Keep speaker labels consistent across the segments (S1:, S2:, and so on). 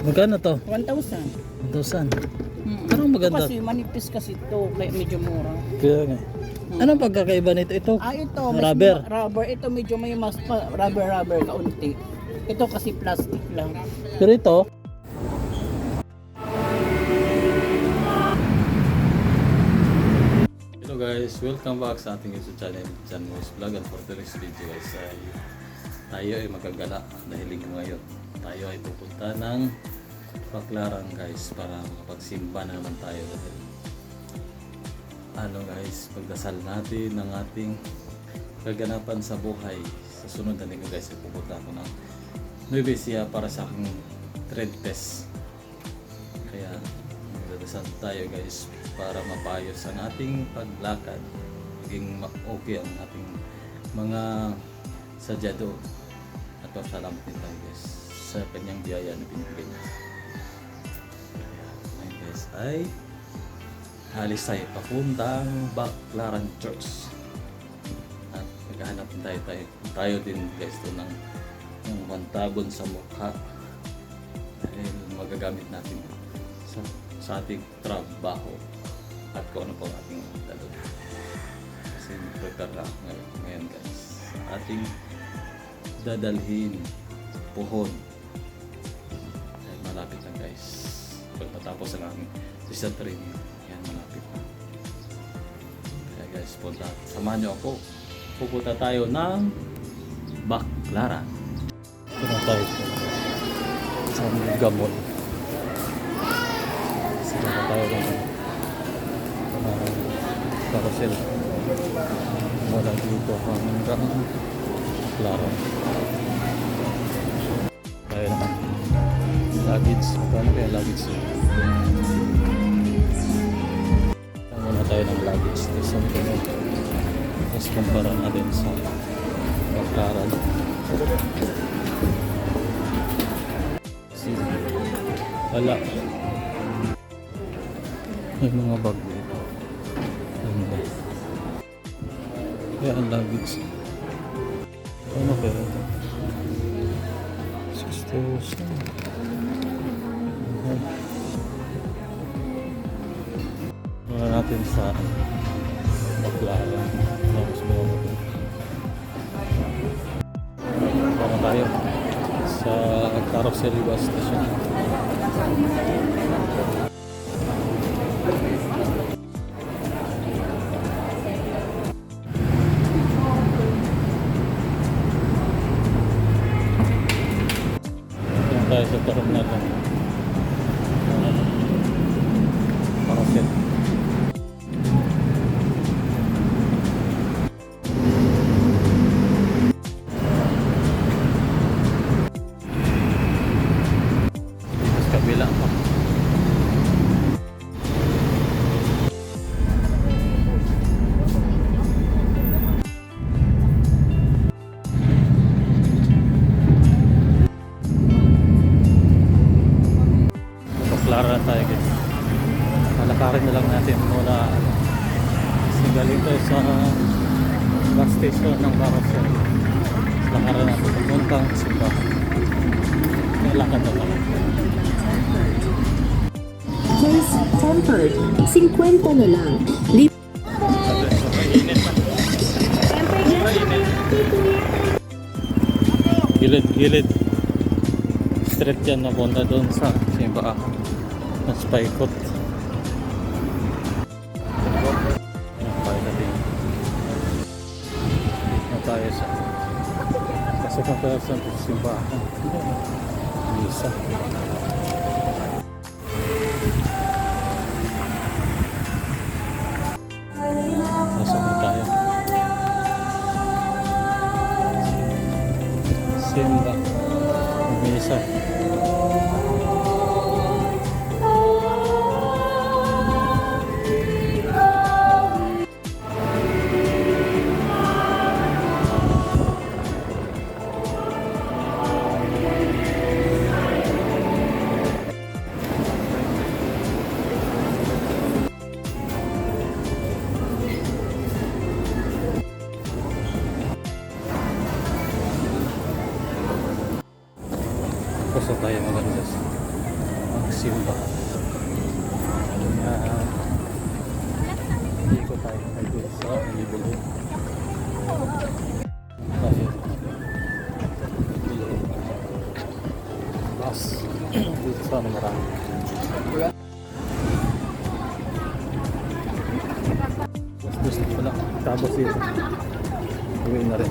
S1: Magkano to?
S2: 1,000.
S1: 1,000. Parang maganda.
S2: Kasi manipis kasi ito, kaya medyo mura.
S1: Kaya nga. Anong pagkakaiba nito? Ito?
S2: Ito, mas
S1: Rubber.
S2: Rubber. Ito medyo may mas rubber kaunti. Ito kasi plastic lang.
S1: Pero ito, hello guys, welcome back sa ating YouTube channel, John Moise Vlog. And for today's video guys, tayo ay magagala dahil linggo ngayon. Tayo ay pupunta ng Baclaran guys para makapagsimba naman tayo dahil guys, pagdasal natin ng ating kaganapan sa buhay. Sa sunod na linggo guys, ay pupunta ako ng Nueva Ecija para sa aking trade test. Kaya magdadasal tayo guys para mapayos ang ating paglakad, maging okay ang ating mga sadyado, at pasalamat din tayo guys sa kanyang biyaya na binibigay niya. Kaya ngayon guys ay halis tayo papuntang Baclaran Church at maghahanap din tayo din guys doon ng mantabon sa mukha dahil magagamit natin sa ating trabaho at kung ano pang ating dalon. Kasi prepare na ngayon guys sa ating dadalhin puhon. Dahil malapit lang guys. Pag matapos ang aming sa training, yan malapit na. Kaya guys, samahan nyo ako. Pupunta tayo ng Baclaran. Ito na tayo sa gamot. Sila na tayo ng carousel mula dito hanggang Baclaran. Tayo naman luggage. Paano kaya luggage? Muna tayo ng luggage sa sunod. Tapos kumpara natin sa Baclaran. Wala. May mga bag dito. Ganda. Kaya ang luggage. Ano kaya ito? 6,000. Muna natin sa Baclaran. Tapos buwan natin. Para tayo sa Carousel bus station. Tayo sa tarong natin Carousel. Dito sa kabila pa. Baclaran tayo guys. Malakarin na lang natin muna galing tayo sa bus station ng Carousel. Lakaran natin papuntang simbahan. Lakad na lang.
S3: Please tempered. 50 na lang.
S1: Init na. Gilid. Straight yan na punta doon sa simbahan. Mas paikot. Tayo sa pasok na tayo sa simbahan. Misa. Pasok na tayo. Simba. Misa. Pasok tayo mga guys. magsimba. Hindi ko tayo dito sa Libulo. Tayo. Bus. Dito sa marami. Gusto ko lang. Tapos dito. Uwi na rin.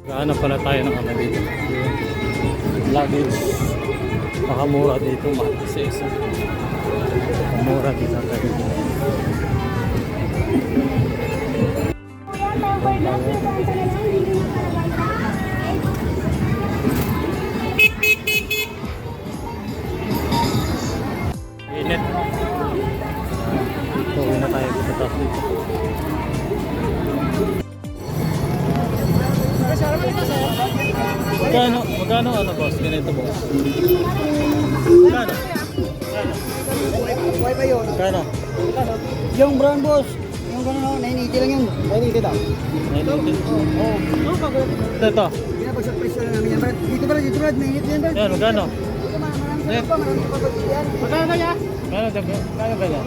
S1: Gaano pala tayo ng ano dito? Luggage. Nakamura dito, mahal kasi isa. Nakamura dito tayo. Init. Uwi na tayo sa taas dito. Magkano ano boss? Ganito boss? Magkano? Magkano?
S2: Yung brown boss, yung gano'n, 980 lang yun. 980 daw.
S1: 980?
S2: Oo.
S1: Ito.
S2: Pinapag-surprise lang namin yan. Dito Brad, mainit yan Brad.
S1: Yan, magkano?
S2: Marami pa pag-yan. Magkano kaya?
S1: Magkano kaya?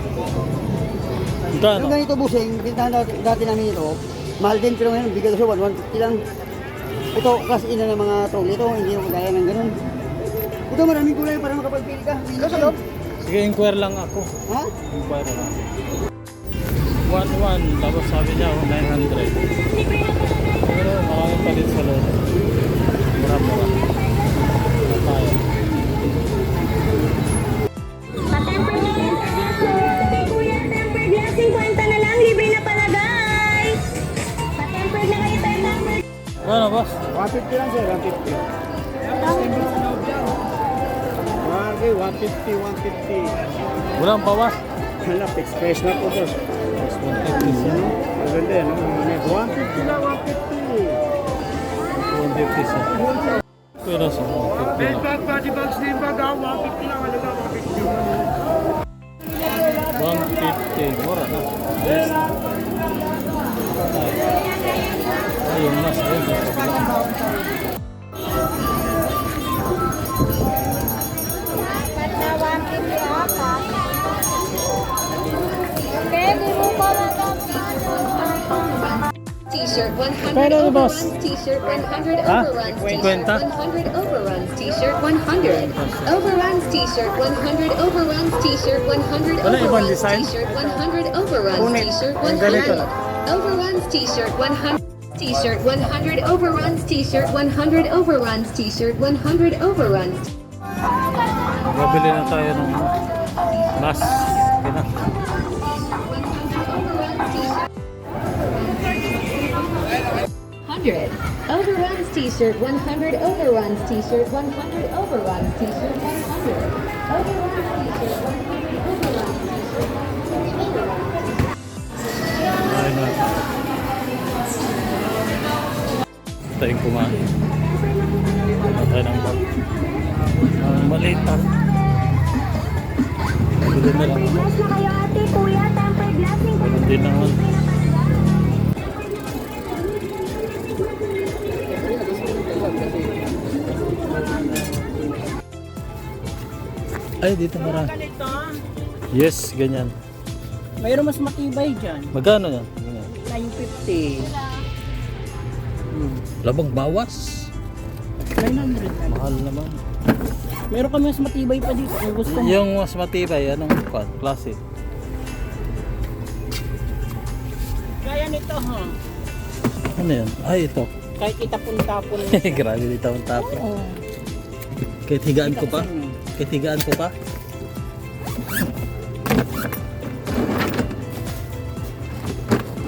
S1: Magkano?
S2: Yung ganito busing, pintahan dati namin ito, mahal din pero ngayon, bigay ko siya 150 lang. Ito, class in na ng mga trolley ito, hindi mo kaya ng ganun. Ito, maraming kulay para makapagpili ka. Ito sa loob.
S1: Sige, inquire lang ako.
S2: Ha?
S1: Inquire lang. 1,100, tapos sabi niya 900. Pero marami pa din sa loob. Mura-mura. Tayo.
S4: Pa-tempered glass po. Kuya, tempered glass, 50 na lang. Libre na pala, guys. Pa-tempered na kayo, tempered.
S1: Ano boss?
S2: 150 lang sir, 150. Okay, 150.
S1: Walang bawas.
S2: Wala, fixed price na po boss.
S1: Yes, 150 siya.
S2: Maganda yan, no? 150 lang, 150.
S1: 150 siya. Pero sa 150 lang.
S2: body bags din ba daw? 150 lang, halaga 150.
S1: 150. Mura na. Yes. Ayun mas. Ayun mas.
S4: T-shirt 100
S1: Pero, boss?
S4: overruns, T-shirt 100
S1: Ha?
S4: overruns,
S1: 50?
S4: T-shirt 100 overruns, T-shirt 100 overruns, T-shirt 100 overruns, T-shirt 100
S1: Wala ibang
S4: overruns,
S1: design?
S4: T-shirt 100 overruns,
S2: Unit.
S4: T-shirt
S1: Yung ganito
S4: 100
S1: lang.
S4: overruns, T-shirt 100 T-shirt 100 overruns, T-shirt 100 overruns, T-shirt 100 overruns.
S1: Mabili na tayo ng mas. Kina.
S4: 100 overruns T-shirt 100 overruns T-shirt 100 overruns T-shirt 100 overruns T-shirt 100 overruns
S1: Ayun na. Tayong kumain. Ano tayo ng bag? Ang maliit pa. Bili na lang.
S4: glass na kayo ate kuya tempered glass
S1: Ganun din naman. Ay, dito marami. Yes, ganyan.
S2: Mayroon mas matibay dyan.
S1: Magkano yan? Ganyan.
S2: 950.
S1: Labang bawas.
S2: 900 lang.
S1: Mahal naman.
S2: Mayroon kami mas matibay pa dito. Kung gusto mo.
S1: Yung mas matibay, anong klase?
S2: Kaya nito ha.
S1: Ano yan? Ay, ito.
S2: Kahit itapon-tapon.
S1: Grabe dito ang tapon.
S2: Oo.
S1: Kahit higaan ko pa. Kahit higaan ko pa.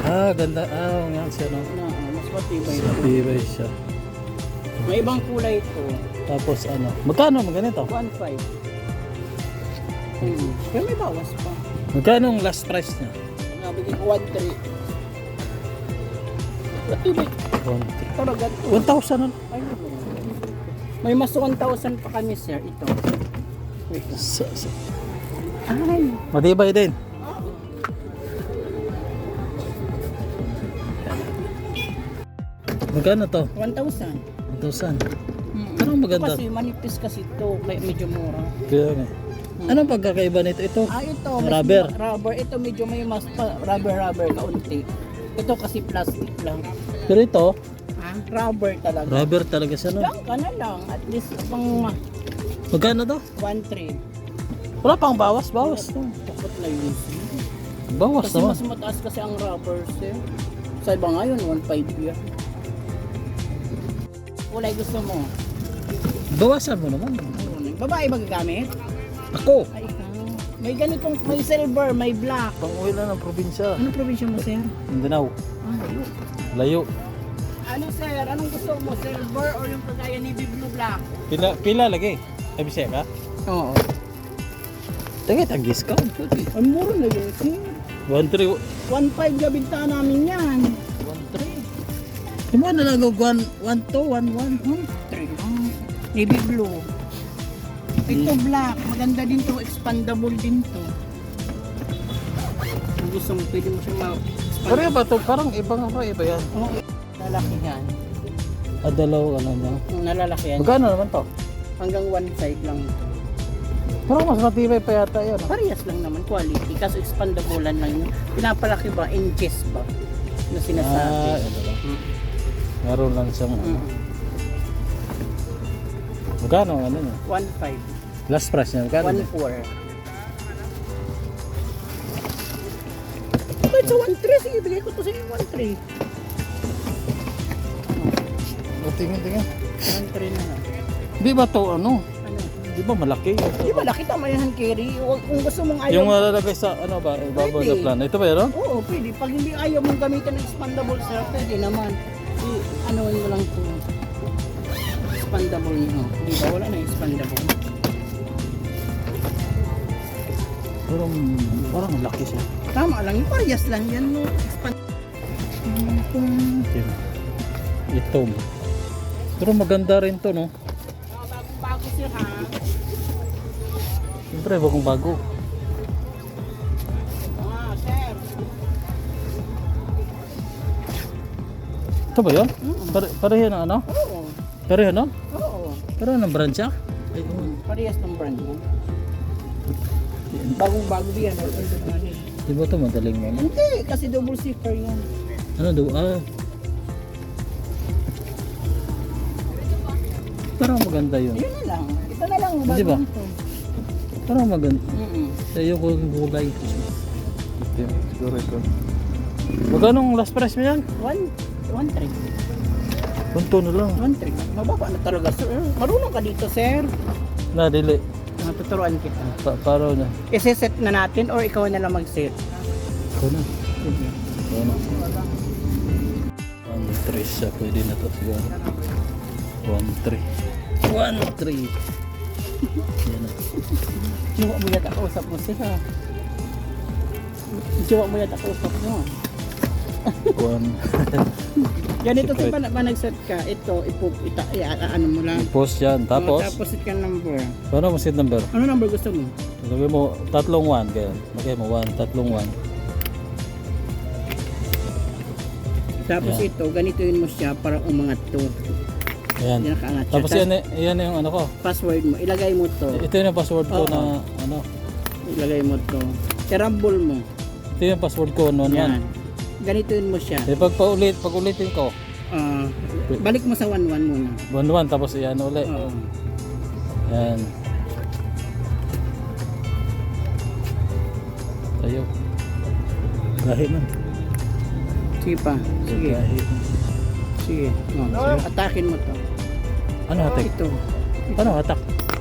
S1: Ah, ganda. Ah, nga siya, no?
S2: Mas matibay.
S1: Matibay siya.
S2: May ibang kulay ito.
S1: Tapos ano? Magkano mo ganito?
S2: 1.5. Pero may bawas pa.
S1: Magkano ang last price niya?
S2: Nabigay ko 1.3. Matibay.
S1: 1,300.
S2: Talaga.
S1: 1,000 ano?
S2: Ay, may mas 1,000 pa kami sir. Ito. Wait lang.
S1: Ay. Matibay din. Magkano to?
S2: 1,000.
S1: 1,000. Parang maganda.
S2: Kasi manipis kasi ito, medyo mura.
S1: Kaya nga. Anong pagkakaiba nito? Ito?
S2: Ito,
S1: Rubber.
S2: Rubber, ito medyo may mas rubber kaunti. Ito kasi plastic lang.
S1: Pero ito,
S2: Rubber talaga.
S1: rubber talaga siya, no?
S2: Lang ka na lang, at least pang
S1: Magkano to?
S2: 1,300.
S1: Wala pang bawas, bawas.
S2: Dapat na yun.
S1: Bawas
S2: Kasi
S1: naman.
S2: mas mataas kasi ang rubber eh. Sa iba ngayon, 1,500 yan. Kulay gusto mo.
S1: Bawasan mo naman.
S2: Babae ba gagamit?
S1: Ako.
S2: Ay, ikaw. May ganitong, may silver, may black.
S1: Pang-uwi lang ng probinsya.
S2: Ano probinsya mo, sir?
S1: Mindanao.
S2: Layo.
S1: Layo.
S2: Ano, sir? Anong gusto mo? Silver or yung kagaya ni Blue Black?
S1: Pila lagi? Abisya ka?
S2: Oo.
S1: Tingit ang discount.
S2: Ang mura na yun, sir.
S1: 1,300.
S2: 1,500 gabinta namin yan.
S1: 1,300. Yung mga nalagog 1,200, 1,100.
S2: Navy blue. Ito black. Maganda din to. Expandable din to. Kung gusto mo, pwede mo siya ma-expand.
S1: Pero ba ito? Parang ibang iba yan.
S2: Oo. Lalaki yan.
S1: Adalaw, ano niya.
S2: Nalalaki yan.
S1: Magkano naman to?
S2: Hanggang one side lang ito.
S1: Parang mas matibay pa yata yun.
S2: Parehas lang naman quality. Kaso expandabulan lang yun. Pinapalaki ba? Inches ba? Na sinasabi.
S1: Ito lang. Meron lang siyang ano.
S2: Mm.
S1: Magkano ano niya?
S2: 1,500.
S1: Last price niya, magkano niya?
S2: 1,400. Bakit sa 1,300? Sige, bigay ko to sa 1,300.
S1: Tingin.
S2: 1,300 na lang.
S1: Di ba to ano?
S2: Ano?
S1: Di ba malaki?
S2: Di ba laki tama yan carry? Kung gusto mong ayaw.
S1: Yung malalagay sa ano ba? Ibabaw
S2: Pwede.
S1: na plan. Ito ba yun?
S2: Oo, pwede. Pag hindi ayaw mong gamitin ng expandable sir, pwede naman. Ano mo lang to. Expandable nyo. Di ba? Wala na expandable.
S1: Parang laki siya.
S2: Tama lang. Yung parehas lang yan. No?
S1: Ito. Pero maganda rin to, no?
S2: Bago sir ha.
S1: Siyempre, bagong bago.
S2: Sir.
S1: Ito ba yun? Pareho na ano?
S2: Oo.
S1: Pareho na?
S2: Oo.
S1: Pareho ng brand siya? Ay,
S2: Parehas ng brand mo. Bagong bago yan.
S1: di ba ito madaling mo?
S2: Hindi. Kasi double zipper yan.
S1: Ano daw? Parang maganda yun.
S2: Yun na lang. Ito na lang.
S1: Di ba?
S2: Ito.
S1: Parang maganda.
S2: Mm-mm.
S1: Ayoko yung gulay. Ito, siguro ito. Magkano ang last price mo yan?
S2: 1,300.
S1: Punto na lang.
S2: 1,300. Mababa na talaga sir. Marunong ka dito sir.
S1: Nadili.
S2: Tuturuan kita.
S1: Paro na.
S2: Isi-set na natin or ikaw na lang mag-set?
S1: Ito na. Ito na. 1,300 siya. Pwede na to siguro. 1,300. 1,300. Yan na.
S2: Siwa mo yata kausap mo siya. Siwa mo yata kausap mo.
S1: 1.
S2: Ganito
S1: Secret.
S2: pa nag-set ka. Ito, ano mo lang.
S1: Post yan. Tapos,
S2: Tapos set ka number.
S1: paano mo set number?
S2: Ano number gusto mo?
S1: Lagay mo 3-1 kaya. Lagay mo 1, 3-1.
S2: Tapos
S1: Yan.
S2: ito, ganituin mo siya para umangat to.
S1: Ayan.
S2: Yan nakaangat siya.
S1: Tapos yan yung ano ko.
S2: Password mo. Ilagay mo to.
S1: Ito yung password ko
S2: Oo.
S1: na ano.
S2: Ilagay mo to. I-rumble mo.
S1: Ito yung password ko noon yan.
S2: Yan. Ganituin mo siya.
S1: Eh pag ulitin ko,
S2: Balik mo sa 1-1 muna.
S1: 1-1 tapos iyan uli.
S2: Oo.
S1: Yan. Tayo. Gahi man.
S2: Sige pa. Sige.
S1: Gahi.
S2: Sige. Atakin mo to.
S1: Ano hatak?
S2: Ito.
S1: Paano hatak?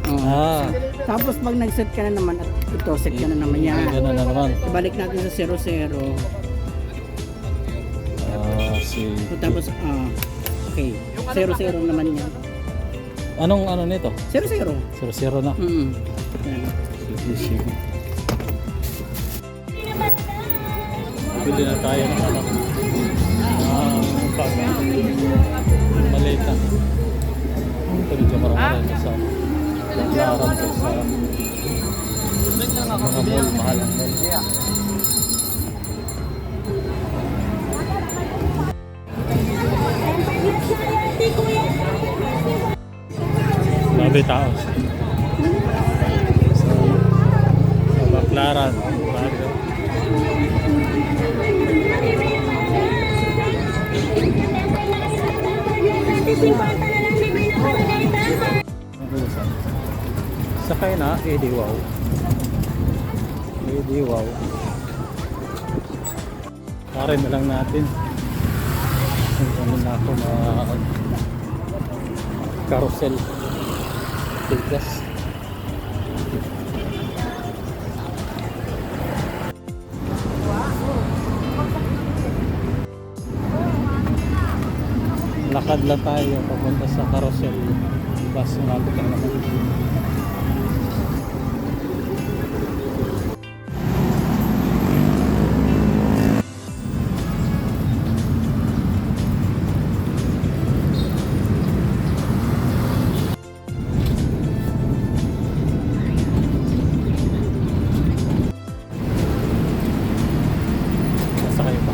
S2: Oo. Tapos pag nag-set ka na naman at ito, set ka na naman yan.
S1: Ganun na naman.
S2: Ibalik natin sa 0-0. Tapos, okay. 0-0 naman yan.
S1: Anong ano nito?
S2: 0-0.
S1: 0-0 na.
S2: Yan.
S1: Sige. Bili na tayo ng ano. Maliit na. Ito medyo marami sa paglaran ko sa Mga mall, mahal ang mall.
S4: Tempered glass loyalty, kuya.
S1: Grabe tao. Sa Baclaran. Bago. Sakay na, wow. Wow. Parin na lang natin. Ano na ako carousel. Tigas. Lakad lang tayo papunta sa carousel. Bus malapit lang naman. Sasakay pa.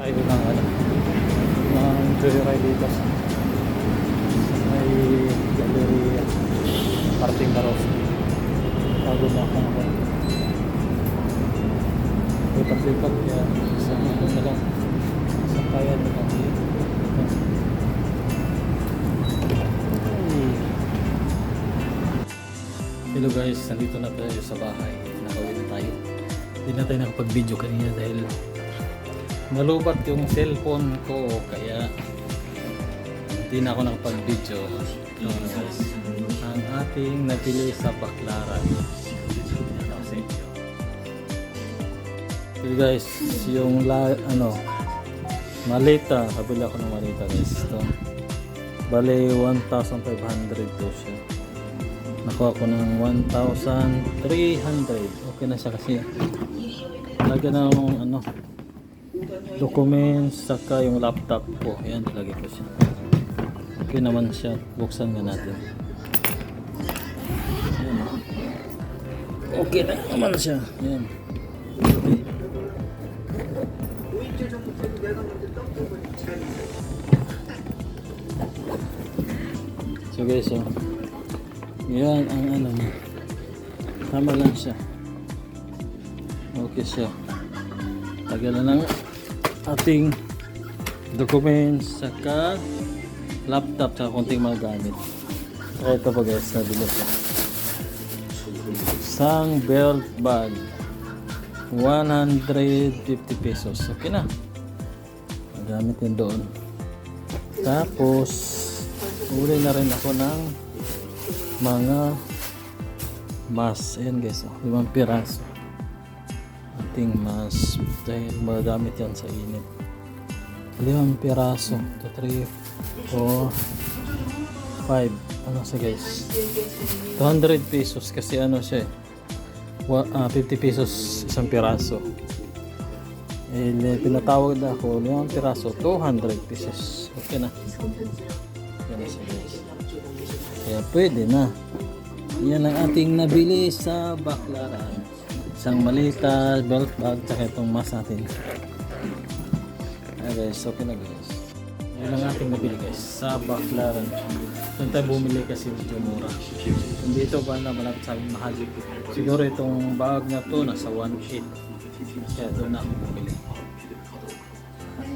S1: Tayo ng joyride dito sa may Galleria Parting Caros. Bago na ako lipat-lipat kaya sa lang sa kaya nila. Hello guys, nandito na tayo sa bahay. Nakauwi na tayo. Hindi na tayo nakapag-video kanina dahil nalubat yung cellphone ko kaya hindi na ako nakapag-video. Guys, ang ating nabili sa Baclaran. Okay guys, yung malita, kabila ko ng malita guys. Ito. Bale 1,500 po siya. Nakuha ko ng 1,300. Okay na siya kasi lagyan ng documents saka yung laptop ko. Ayan, lagay ko siya. Okay naman siya. Buksan nga natin. Ayan. Okay na naman siya. Ayan. Okay. So guys, yan ang tama lang siya. Okay siya. Lagyan na ng ating documents saka laptop saka konting mga gamit. So ito po guys, nabili ko. Isang belt bag. 150 pesos. Okay na. Magamit din doon. Tapos uli na rin ako ng mga mask. Ayan guys, 5 piraso. Ating mask dahil magagamit yan sa init. 5 piraso. 2, 3, 4, 5. Ano siya guys? 200 pesos kasi ano siya 50 pesos isang piraso. Pinatawag na ako 5 piraso 200 pesos. Okay na. Okay na siya guys. Kaya pwede na. Yan ang ating nabili sa Baclaran. Isang malita, belt bag, tsaka itong mask natin. Ayan guys, okay na guys. Yan ang ating nabili guys sa Baclaran. Doon tayo bumili kasi medyo mura. Kung dito ba na malapit sa aming mahal. Siguro itong bag na to nasa 1.8. Kaya doon na ako bumili.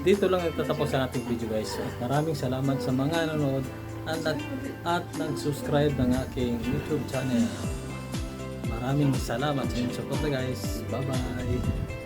S1: Dito lang nagtatapos ang ating video guys. Maraming salamat sa mga nanonood at nag-subscribe ng aking YouTube channel. Maraming salamat sa inyong support guys. Bye bye.